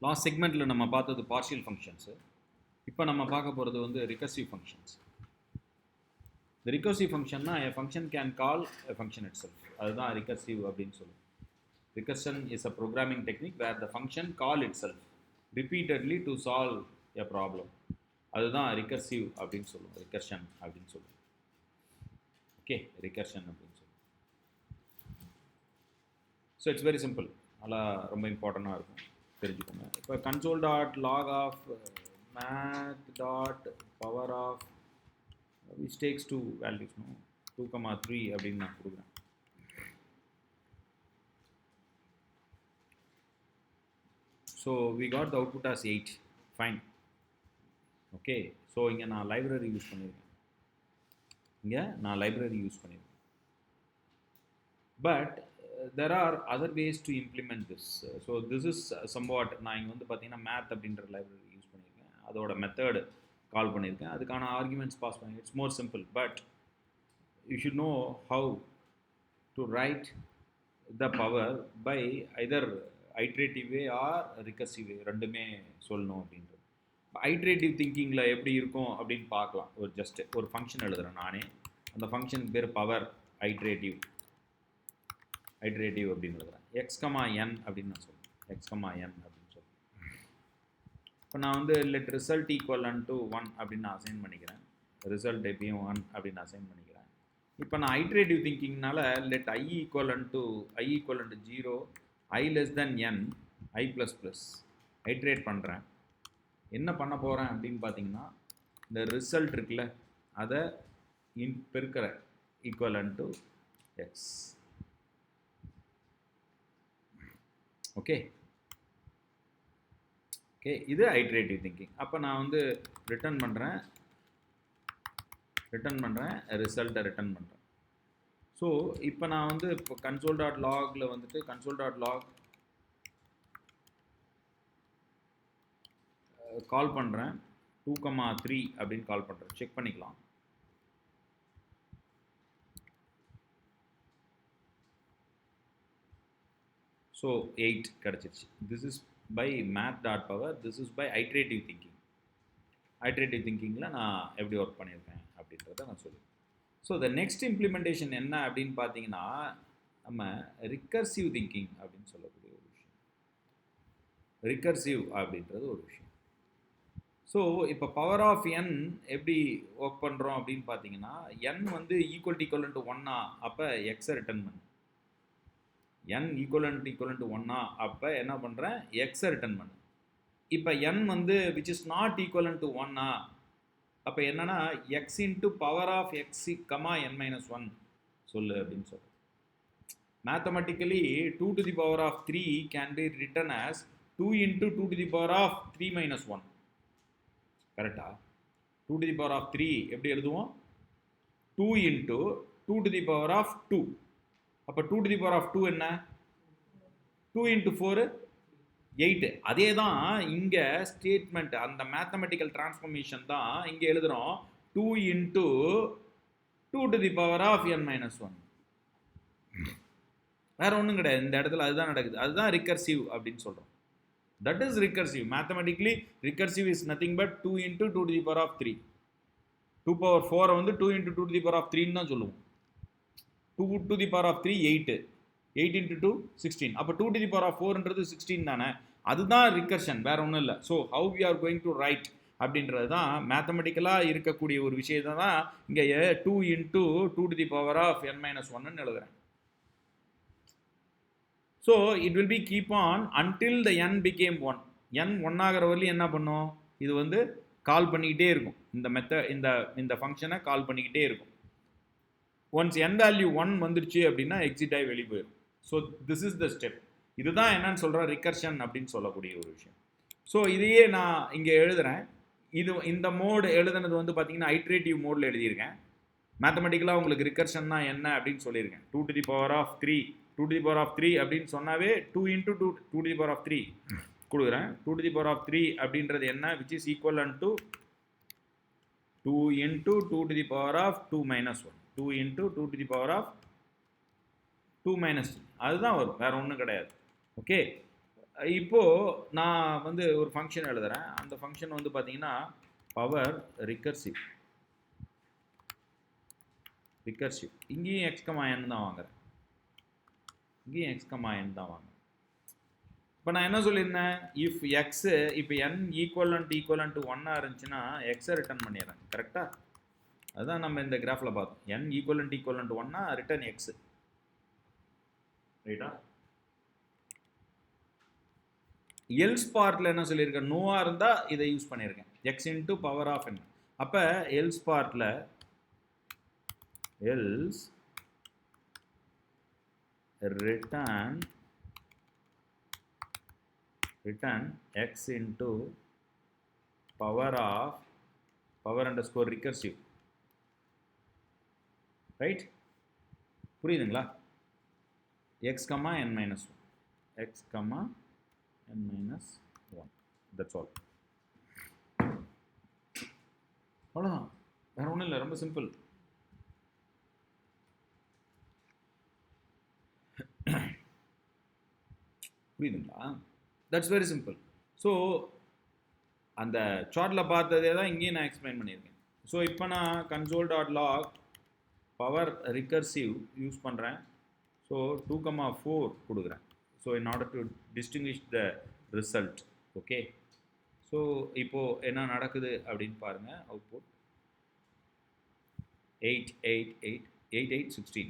Last செக்மெண்ட்டில் நம்ம பார்த்தது பார்ஷியல் ஃபங்க்ஷன்ஸு. இப்போ நம்ம பார்க்க போகிறது வந்து ரிகர்சிவ் ஃபங்க்ஷன்ஸ். இந்த ரிகர்சிவ் ஃபங்க்ஷன்னா a function can call a function itself. அதுதான் ரிகர்சிவ் அப்படின்னு சொல்லுவோம். Recursion is a programming technique where the function call itself repeatedly to solve a problem. அதுதான் ரிகர்சிவ் அப்படின்னு சொல்லுவோம், ரிகர்ஷன் அப்படின்னு சொல்லுவோம். ஓகே, ரிகர்ஷன் அப்படின்னு சொல்லுவோம். ஸோ இட்ஸ் வெரி சிம்பிள், நல்லா ரொம்ப இம்பார்ட்டண்ட்டாக இருக்கும், தெரிஞ்சுக்கோங்க. இப்போ console dot log of math dot power of which takes two values, no 2,3 அப்படின்னு நான் கொடுக்குறேன். So we got the output as 8. fine. Okay, so இங்கே நான் லைப்ரரி யூஸ் பண்ணியிருக்கேன். But there are other ways to implement this. So this is somewhat, நான் இங்கே வந்து பார்த்தீங்கன்னா மேத் அப்படின்ற லைப்ரரி யூஸ் பண்ணியிருக்கேன், அதோட மெத்தட் கால் பண்ணியிருக்கேன், அதுக்கான ஆர்குமெண்ட்ஸ் பாஸ் பண்ணியிருக்கேன். It's more simple, but you should know how to write the power by either iterative way or recursive way, ரெண்டுமே சொல்லணும் அப்படின்றது. ஐட்ரேட்டிவ் திங்கிங்கில் எப்படி இருக்கும் அப்படின்னு பார்க்கலாம். ஒரு ஜஸ்ட் ஒரு ஃபங்க்ஷன் எழுதுகிறேன் நானே, அந்த ஃபங்க்ஷனுக்கு பேர் பவர் ஐட்ரேட்டிவ் அப்படின்னு எழுதுகிறேன். x,n அப்படின்னு நான் சொல்லுவேன், x,n அப்படின்னு சொல்லுவேன். இப்போ நான் வந்து லெட் ரிசல்ட் ஈக்குவலன் டு 1 அப்படின்னு நான் அசைன் பண்ணிக்கிறேன். ரிசல்ட் எப்பயும் 1 அப்படின்னு அசைன் பண்ணிக்கிறேன். இப்போ நான் ஐட்ரேட்டிவ் திங்கிங்னால let i equal to 0, i less than n, i ++. Iterate பண்ணுறேன். என்ன பண்ண போகிறேன் அப்படின்னு பார்த்தீங்கன்னா, இந்த ரிசல்ட் இருக்குல்ல அதை பெருக்கிறேன் ஈக்குவலன் டு x. ஓகே, இது ஐட்ரேட்டிவ் திங்கிங். அப்போ நான் வந்து ரிட்டர்ன் பண்ணுறேன், ரிசல்ட்டை ரிட்டர்ன் பண்ணுறேன். ஸோ இப்போ நான் வந்து இப்போ கன்சோல் டாட் லாகில் வந்துட்டு கன்சோல் டாட் லாக் கால் பண்ணுறேன், 2,3 அப்படின்னு கால் பண்ணுறேன். செக் பண்ணிக்கலாம். ஸோ 8 கிடச்சிருச்சு. This is by math dot power, this is by iterative thinking. Iterative திங்கிங்கில் நான் எப்படி ஒர்க் பண்ணியிருக்கேன் அப்படின்றத நான் சொல்லுவேன். ஸோ த நெக்ஸ்ட் இம்ப்ளிமெண்டேஷன் என்ன அப்படின்னு பார்த்தீங்கன்னா, நம்ம ரிகர்சிவ் திங்கிங் அப்படின்னு சொல்லக்கூடிய ஒரு விஷயம். ரிகர்சிவ் அப்படின்றது ஒரு விஷயம். ஸோ இப்போ பவர் ஆஃப் n எப்படி ஒர்க் பண்ணுறோம் அப்படின்னு பார்த்தீங்கன்னா, n வந்து ஈக்குவல் டு 1 அப்போ எக்ஸை ரிட்டர்ன் பண்ணு. n ஈக்குவல் டு 1 அப்போ என்ன பண்ணுறேன், எக்ஸை ரிட்டர்ன் பண்ணு. இப்போ n வந்து which is not equal to 1 அப்போ என்னன்னா x into power of x, n-1 சொல்லு அப்படின்னு சொல்கிறேன். Mathematically 2 to the power of 3 can be written as 2 into 2 to the power of 3 minus 1. கரெக்டா? 2 to the power of 3 எப்படி எழுதுவோம்? 2 into 2 to the power of 2. அப்போ 2 to the power of 2 என்ன? 2 into 4 8. அதே தான் இங்கே ஸ்டேட்மெண்ட், அந்த மேத்தமெட்டிக்கல் டிரான்ஸ்ஃபர்மேஷன் தான் இங்கே எழுதுகிறோம். 2 into 2 to the power of n-1. வேற ஒன்றும் கிடையாது இந்த இடத்துல, அதுதான் நடக்குது. அதுதான் ரிகர்சிவ் அப்படின்னு சொல்கிறோம். That is recursive. Mathematically recursive is nothing but 2 into 2 to the power of 3. 2 power 4 வந்து 2 into 2 to the power of 3 தான் சொல்லுவோம். 2 to the power of 3 8, 8 into 2 16. அப்போ 2 to the power of 4ன்றது 16 தானே, அதுதான் ரிகர்ஷன், வேற ஒன்றும் இல்லை. So how we are going to write அப்படின்றது தான் மேத்தமெட்டிக்கலாக இருக்கக்கூடிய ஒரு விஷயத்தை தான் இங்கே 2 into 2 to the power of n-1 எழுதுகிறேன். So it will be keep on until the n became 1. n 1 ஆகிற வரலையும் என்ன பண்ணும், இது வந்து கால் பண்ணிக்கிட்டே இருக்கும். இந்த ஃபங்க்ஷனை கால் பண்ணிக்கிட்டே இருக்கும். ஒன்ஸ் n வேல்யூ 1 வந்துருச்சு அப்படின்னா எக்ஸிட் ஆகி வெளியே போயிடும். So this is the step. இதுதான் என்னன்னு சொல்கிறேன் ரிகர்ஷன் அப்படின்னு சொல்லக்கூடிய ஒரு விஷயம். ஸோ இதையே நான் இங்கே எழுதுகிறேன். இந்த மோடு எழுதுனது வந்து பார்த்தீங்கன்னா ஐட்ரேட்டிவ் மோடில் எழுதியிருக்கேன். மேத்தமெட்டிக்கலாக உங்களுக்கு ரிகர்ஷன்னா என்ன அப்படின்னு சொல்லியிருக்கேன். 2 to the power of 3 அப்படின்னு சொன்னாவே 2 into 2 to the power of 3 கொடுக்குறேன். 2 to the power of 3 அப்படின்றது என்ன, which is equal to 2 into 2 to the power of 2 minus 1. 2 into 2 to the power of 2 minus 3 அதுதான் வரும், வேற ஒன்றும் கிடையாது. ஓகே, இப்போது நான் வந்து ஒரு ஃபங்க்ஷன் எழுதுகிறேன். அந்த ஃபங்க்ஷன் வந்து பார்த்தீங்கன்னா பவர் ரிகர்சிவ். இங்கேயும் எக்ஸ் கமா என் தான் வாங்குறேன். இங்கேயும் எக்ஸ் கமா என் தான் வாங்குறேன். இப்போ நான் என்ன சொல்லியிருந்தேன், இஃப் எக்ஸு இப்போ என் ஈக்குவலண்ட் டு 1 இருந்துச்சுன்னா எக்ஸை ரிட்டர்ன் பண்ணிடுறேன். கரெக்டாக? அதுதான் நம்ம இந்த கிராஃபில் பார்த்தோம். என் ஈக்குவலண்ட் 1 ரிட்டர்ன் எக்ஸு. ரைட்டா? எல்ஸ் பார்ட்டில் என்ன சொல்லியிருக்கேன், நோவாக இருந்தால் இதை யூஸ் பண்ணியிருக்கேன், X into power of n. அப்போ எல்ஸ் பார்ட்டில் else return x into power underscore recursive. Right? புரியுதுங்களா? x comma n minus 1. x comma n minus 1. That's all. அவ்வளோதான், வேற ஒன்றும் இல்லை, ரொம்ப சிம்பிள். புரியுதுங்களா? That's very simple. ஸோ அந்த சார்ட்டில் பார்த்ததே தான் இங்கேயும் நான் எக்ஸ்பிளைன் பண்ணியிருக்கேன். ஸோ இப்போ நான் console.log பவர் ரிகர்சிவ் யூஸ் பண்ணுறேன். ஸோ 2,4 கொடுக்குறேன். So in order to distinguish the result. Okay, so இப்போது என்ன நடக்குது அப்படின்னு பாருங்கள். அவுட்புட் 888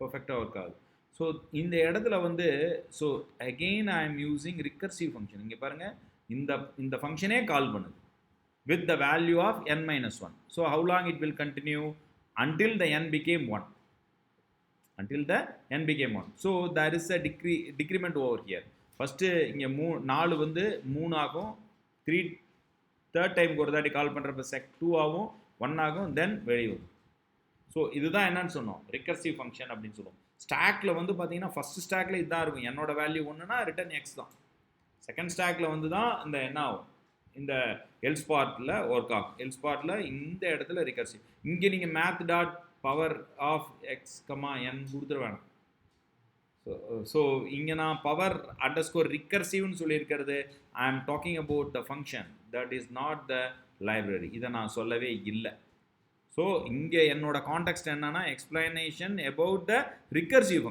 பர்ஃபெக்டாக ஒர்க் ஆகுது. ஸோ இந்த இடத்துல வந்து so again I am using recursive function. இங்கே பாருங்கள், இந்த ஃபங்க்ஷனே கால் பண்ணுது with the value of n minus 1. So how long it will continue? Until the n became 1. Until the n became 1. So there is a decrement over here. First இங்கே 4 வந்து 3 ஆகும், 3 third time ஒரு தாட்டி கால் பண்ணுறப்ப 2 ஆகும், 1 ஆகும், தென் வெளியே வரும். ஸோ இதுதான் என்னன்னு சொன்னோம், ரிகர்சிவ் ஃபங்க்ஷன் அப்படின்னு சொல்லுவோம். ஸ்டாக்ல வந்து பார்த்தீங்கன்னா ஃபர்ஸ்ட் ஸ்டாக்ல இதுதான் இருக்கும், என்னோட வேல்யூ ஒன்றுனா ரிட்டர்ன் எக்ஸ் தான். செகண்ட் ஸ்டாக்ல வந்து தான் இந்த என்ன ஆகும், இந்த எல்ஸ் பார்ட்டில் ஒர்க் ஆகும். எல்ஸ் பார்ட்டில் இந்த இடத்துல ரிகர்சிவ். இங்கே நீங்கள் math dot power of x comma n கொடுத்துட வேணாம். ஸோ இங்கே நான் பவர் அண்டர்ஸ்கோர் ரிகர்சிவ்னு சொல்லியிருக்கிறது, I am talking about the function, that is not the library. இதை நான் சொல்லவே இல்லை. ஸோ இங்கே என்னோட கான்டெக்ஸ்ட் என்னன்னா explanation about the recursive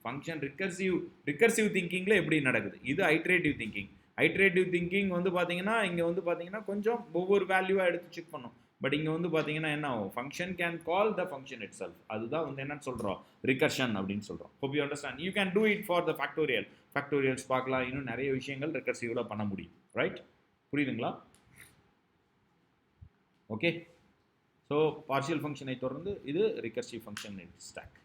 function recursive திங்கிங்கில் எப்படி நடக்குது. இது ஐட்ரேட்டிவ் திங்கிங். ஐட்ரேட்டிவ் திங்கிங் வந்து பார்த்தீங்கன்னா இங்கே வந்து பார்த்தீங்கன்னா கொஞ்சம் ஒவ்வொரு வேல்யூவாக எடுத்து செக் பண்ணும். பட் இங்கே வந்து பார்த்தீங்கன்னா என்ன ஆகும், function can call the function it self. அதுதான் வந்து என்னன்னு சொல்கிறோம், ரிகர்ஷன் அப்படின்னு சொல்கிறோம். Hope you understand. You can do it for the ஃபேக்டோரியல்ஸ் பார்க்கலாம். இன்னும் நிறைய விஷயங்கள் ரிகர்சிவில் பண்ண முடியும். ரைட்? புரியுதுங்களா? ஓகே. ஸோ பார்ஷியல் ஃபங்க்ஷனை தொடர்ந்து இது ரிகர்சிவ் ஃபங்க்ஷன் ஸ்டாக்.